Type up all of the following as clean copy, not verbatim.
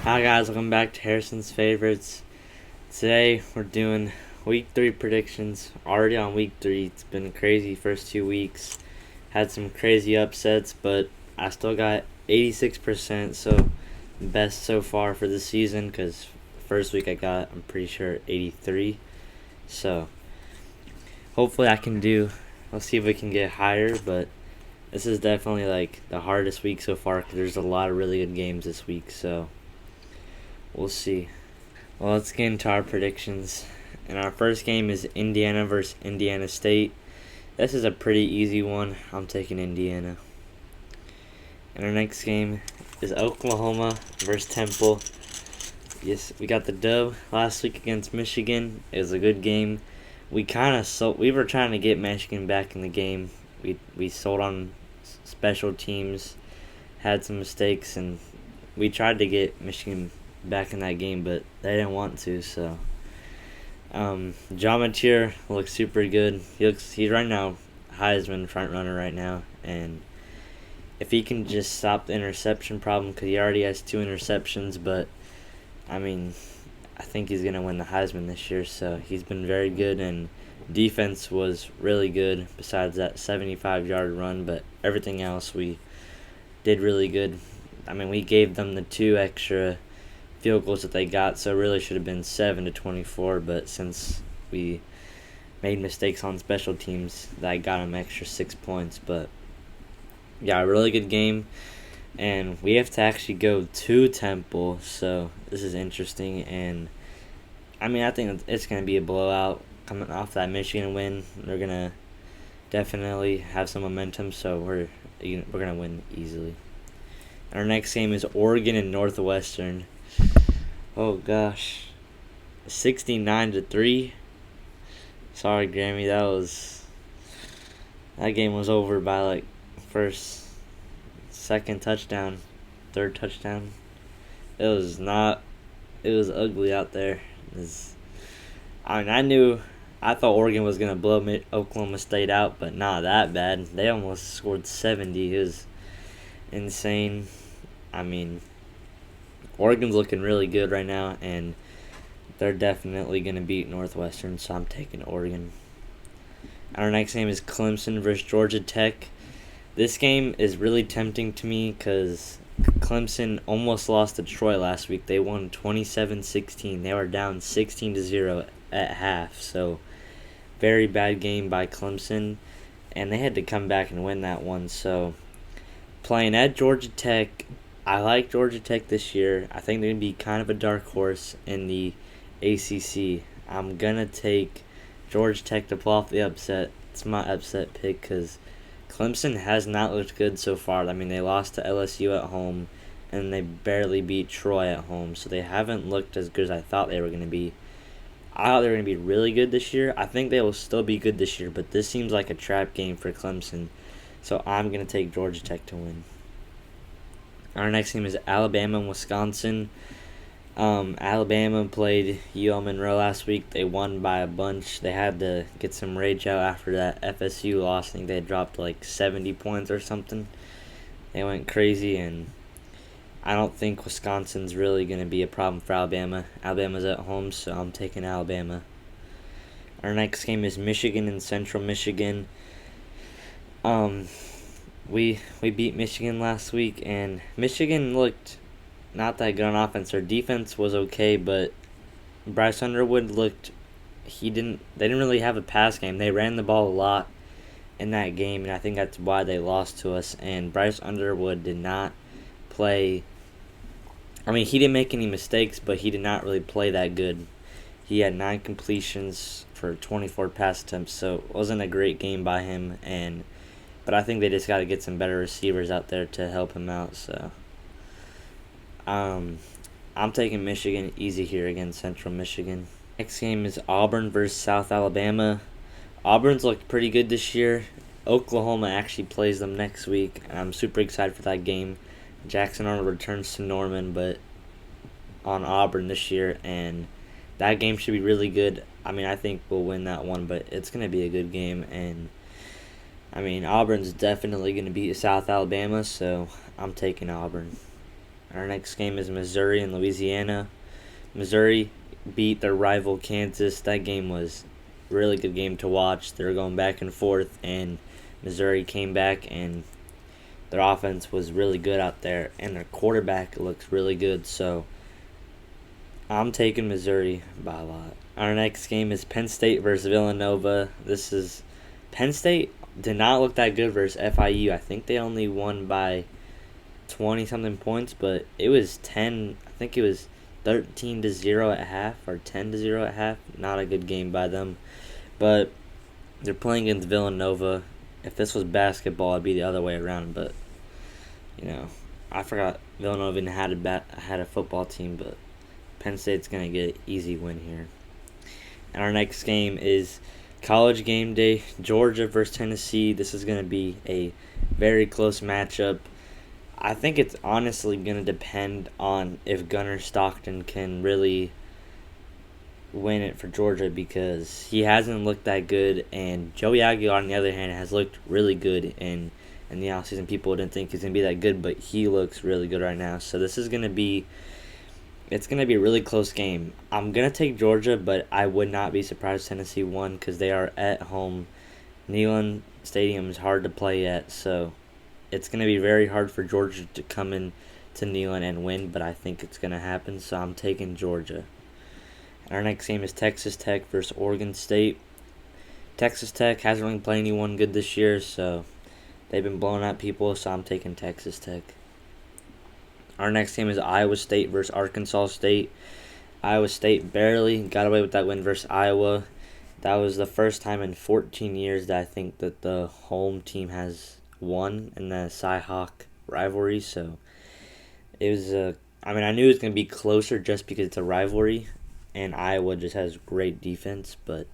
Hi guys, welcome back to Harrison's Favorites. Today we're doing week 3 predictions. Already on week 3, it's been a crazy first 2 weeks. Had some crazy upsets, but I still got 86%, so best so far for the season, because first week I got, I'm pretty sure, 83. So hopefully I can do, let's see if we can get higher, but this is definitely like the hardest week so far because there's a lot of really good games this week, so we'll see. Well, let's get into our predictions. And our first game is Indiana versus Indiana State. This is a pretty easy one. I'm taking Indiana. And our next game is Oklahoma versus Temple. Yes, we got the dub last week against Michigan. It was a good game. We were trying to get Michigan back in the game. We sold on special teams, had some mistakes, and we tried to get Michigan back in that game, but they didn't want to. So John Mateer looks super good. He's right now Heisman front runner right now, and if he can just stop the interception problem, because he already has 2 interceptions, but I think he's gonna win the Heisman this year. So he's been very good, and defense was really good besides that 75-yard run, but everything else we did really good. We gave them the 2 extra field goals that they got, so it really should have been 7-24, but since we made mistakes on special teams, that got them extra 6 points. But yeah, a really good game, and we have to actually go to Temple, so this is interesting. And I think it's going to be a blowout coming off that Michigan win. They're going to definitely have some momentum, so we're going to win easily. Our next game is Oregon and Northwestern. Oh gosh, 69-3. Sorry, Grammy. That game was over by like first, second touchdown, third touchdown. It was ugly out there. I thought Oregon was gonna blow Oklahoma State out, but not that bad. They almost scored 70. It was insane. Oregon's looking really good right now, and they're definitely going to beat Northwestern, so I'm taking Oregon. Our next game is Clemson versus Georgia Tech. This game is really tempting to me because Clemson almost lost to Troy last week. They won 27-16. They were down 16-0 at half, so very bad game by Clemson, and they had to come back and win that one. So playing at Georgia Tech, I like Georgia Tech this year. I think they're going to be kind of a dark horse in the ACC. I'm going to take Georgia Tech to pull off the upset. It's my upset pick because Clemson has not looked good so far. They lost to LSU at home, and they barely beat Troy at home. So they haven't looked as good as I thought they were going to be. I thought they were going to be really good this year. I think they will still be good this year, but this seems like a trap game for Clemson. So I'm going to take Georgia Tech to win. Our next game is Alabama and Wisconsin. Alabama played UL Monroe last week. They won by a bunch. They had to get some rage out after that FSU loss. I think they dropped like 70 points or something. They went crazy, and I don't think Wisconsin's really going to be a problem for Alabama. Alabama's at home, so I'm taking Alabama. Our next game is Michigan and Central Michigan. We beat Michigan last week, and Michigan looked not that good on offense. Their defense was okay, but Bryce Underwood they didn't really have a pass game. They ran the ball a lot in that game, and I think that's why they lost to us. And Bryce Underwood did not play. He didn't make any mistakes, but he did not really play that good. He had 9 completions for 24 pass attempts, so it wasn't a great game by him. But I think they just got to get some better receivers out there to help him out. So I'm taking Michigan easy here against Central Michigan. Next game is Auburn versus South Alabama. Auburn's looked pretty good this year. Oklahoma actually plays them next week, and I'm super excited for that game. Jackson Arnold returns to Norman, but on Auburn this year, and that game should be really good. I think we'll win that one, but it's going to be a good game, and Auburn's definitely going to beat South Alabama, so I'm taking Auburn. Our next game is Missouri and Louisiana. Missouri beat their rival Kansas. That game was a really good game to watch. They were going back and forth, and Missouri came back, and their offense was really good out there, and their quarterback looks really good. So I'm taking Missouri by a lot. Our next game is Penn State versus Villanova. Penn State did not look that good versus FIU. I think they only won by 20 something points, but it was 10. I think it was 13-0 at half or 10-0 at half. Not a good game by them, but they're playing against Villanova. If this was basketball, it'd be the other way around. But I forgot Villanova even had a football team, but Penn State's gonna get an easy win here. And our next game is College game day, Georgia versus Tennessee. This is gonna be a very close matchup. I think it's honestly going to depend on if Gunnar Stockton can really win it for Georgia, because he hasn't looked that good, and Joey Aguilar, on the other hand, has looked really good in the offseason. People didn't think he's going to be that good, but he looks really good right now. So this is going to be a really close game. I'm going to take Georgia, but I would not be surprised if Tennessee won, because they are at home. Neyland Stadium is hard to play at, so it's going to be very hard for Georgia to come in to Neyland and win, but I think it's going to happen, so I'm taking Georgia. And our next game is Texas Tech versus Oregon State. Texas Tech hasn't really played anyone good this year, so they've been blowing out people, so I'm taking Texas Tech. Our next game is Iowa State versus Arkansas State. Iowa State barely got away with that win versus Iowa. That was the first time in 14 years that I think that the home team has won in the Cy-Hawk rivalry, so it was I knew it was going to be closer just because it's a rivalry, and Iowa just has great defense, but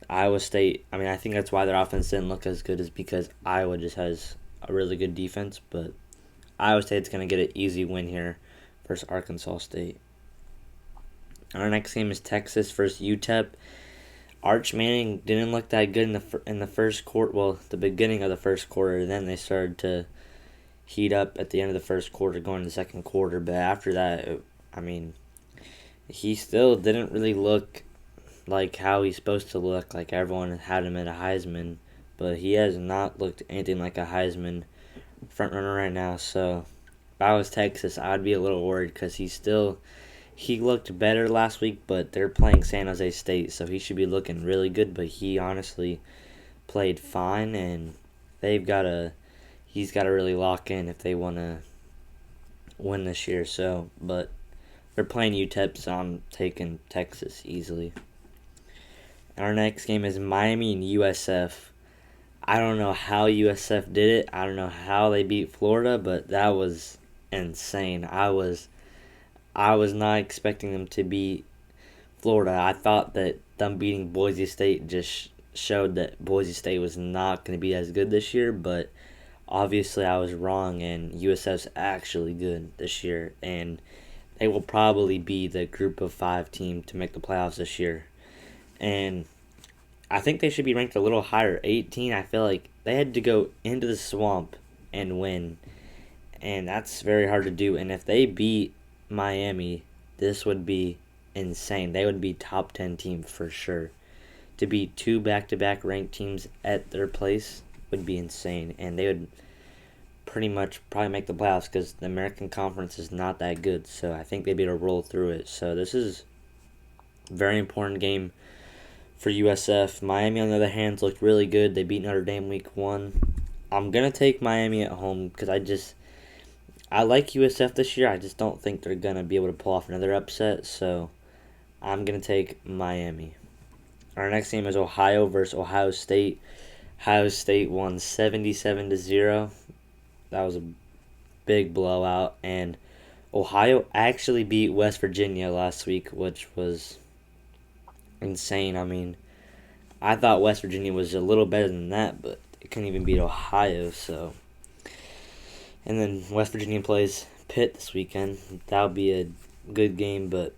Iowa State, I think that's why their offense didn't look as good, is because Iowa just has a really good defense, but Iowa State's going to get an easy win here versus Arkansas State. Our next game is Texas versus UTEP. Arch Manning didn't look that good in the first quarter. Well, the beginning of the first quarter. Then they started to heat up at the end of the first quarter, going to the second quarter. But after that, he still didn't really look like how he's supposed to look. Like everyone had him at a Heisman, but he has not looked anything like a Heisman front runner right now. So if I was Texas, I'd be a little worried, because he looked better last week, but they're playing San Jose State, so he should be looking really good, but he honestly played fine, and he's got to really lock in if they want to win this year. So, but they're playing UTEP, so I'm taking Texas easily. Our next game is Miami and USF. I don't know how USF did it. I don't know how they beat Florida, but that was insane. I was not expecting them to beat Florida. I thought that them beating Boise State just showed that Boise State was not going to be as good this year, but obviously I was wrong, and USF's actually good this year, and they will probably be the group of 5 team to make the playoffs this year. And I think they should be ranked a little higher, 18. I feel like they had to go into the swamp and win, and that's very hard to do. And if they beat Miami, this would be insane. They would be top 10 team for sure. To beat 2 back-to-back ranked teams at their place would be insane, and they would pretty much probably make the playoffs, because the American Conference is not that good, so I think they'd be able to roll through it. So this is a very important game for USF. Miami, on the other hand, looked really good. They beat Notre Dame week 1. I'm going to take Miami at home, because I like USF this year. I just don't think they're going to be able to pull off another upset, so I'm going to take Miami. Our next game is Ohio versus Ohio State. Ohio State won 77-0. That was a big blowout, and Ohio actually beat West Virginia last week, which was insane. I thought West Virginia was a little better than that, but they couldn't even beat Ohio, so. And then West Virginia plays Pitt this weekend. That'll be a good game, but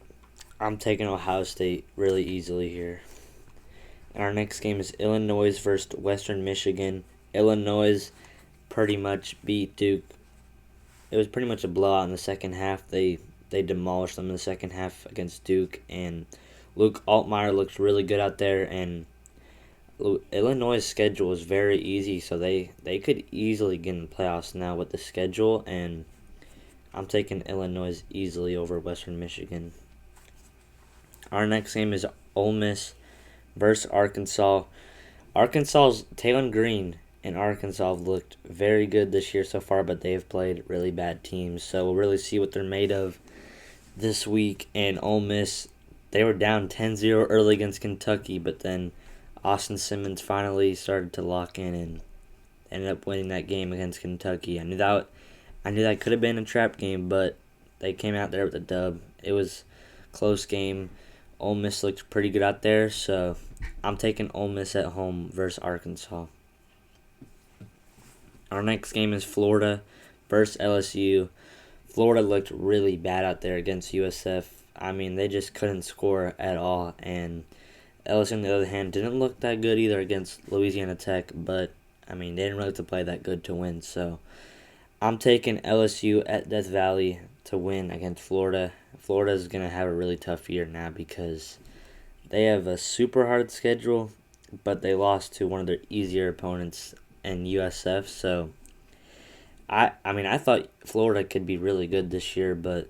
I'm taking Ohio State really easily here. And our next game is Illinois versus Western Michigan. Illinois pretty much beat Duke. it was pretty much a blowout in the second half. They demolished them in the second half against Duke, and Luke Altmaier looks really good out there. And Illinois' schedule is very easy, so they could easily get in the playoffs now with the schedule. And I'm taking Illinois easily over Western Michigan. Our next game is Ole Miss versus Arkansas. Arkansas's Taylon Green and Arkansas have looked very good this year so far, but they have played really bad teams. So we'll really see what they're made of this week. And Ole Miss, they were down 10-0 early against Kentucky, but then Austin Simmons finally started to lock in and ended up winning that game against Kentucky. I knew that could have been a trap game, but they came out there with a dub. It was a close game. Ole Miss looked pretty good out there, so I'm taking Ole Miss at home versus Arkansas. Our next game is Florida versus LSU. Florida looked really bad out there against USF. I mean, they just couldn't score at all, and LSU, on the other hand, didn't look that good either against Louisiana Tech, but, I mean, they didn't really have to play that good to win, so I'm taking LSU at Death Valley to win against Florida. Florida's going to have a really tough year now because they have a super hard schedule, but they lost to one of their easier opponents in USF, so I thought Florida could be really good this year, but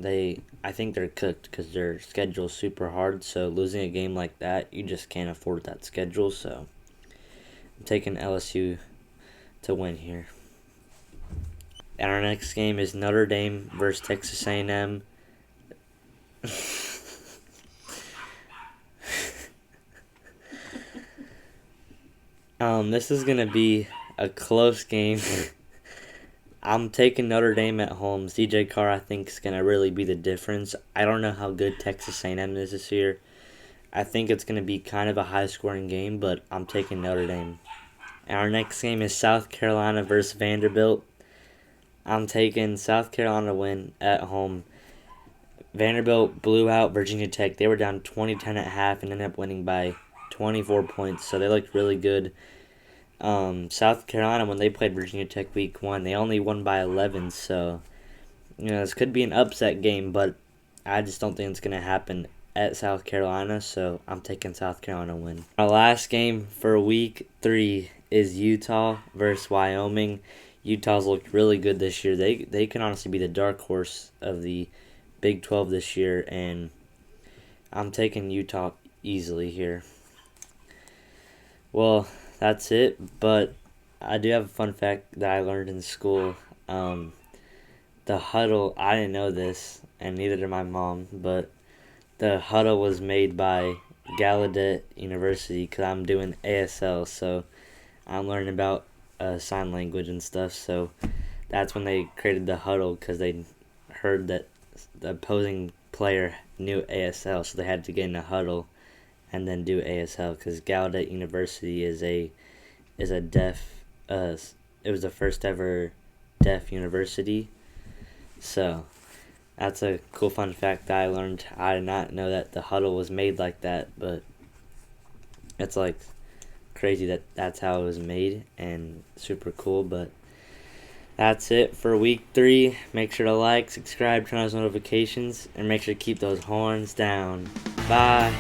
I think they're cooked because their schedule's super hard, so losing a game like that, you just can't afford that schedule, so I'm taking LSU to win here. And our next game is Notre Dame versus Texas A&M. This is going to be a close game. I'm taking Notre Dame at home. CJ Carr, I think, is going to really be the difference. I don't know how good Texas A&M is this year. I think it's going to be kind of a high-scoring game, but I'm taking Notre Dame. And our next game is South Carolina versus Vanderbilt. I'm taking South Carolina to win at home. Vanderbilt blew out Virginia Tech. They were down 20-10 at half and ended up winning by 24 points, so they looked really good. South Carolina, when they played Virginia Tech week 1, they only won by 11, so this could be an upset game, but I just don't think it's going to happen at South Carolina, so I'm taking South Carolina win. Our last game for week 3 is Utah versus Wyoming. Utah's looked really good this year. They can honestly be the dark horse of the Big 12 this year, and I'm taking Utah easily here. Well, that's it, but I do have a fun fact that I learned in school. The huddle, I didn't know this, and neither did my mom, but the huddle was made by Gallaudet University because I'm doing ASL, so I'm learning about sign language and stuff, so that's when they created the huddle because they heard that the opposing player knew ASL, so they had to get in a huddle and then do ASL because Gallaudet University is a deaf. It was the first ever deaf university. So that's a cool fun fact that I learned. I did not know that the huddle was made like that, but it's like crazy that that's how it was made and super cool. But that's it for week 3. Make sure to like, subscribe, turn on those notifications, and make sure to keep those horns down. Bye.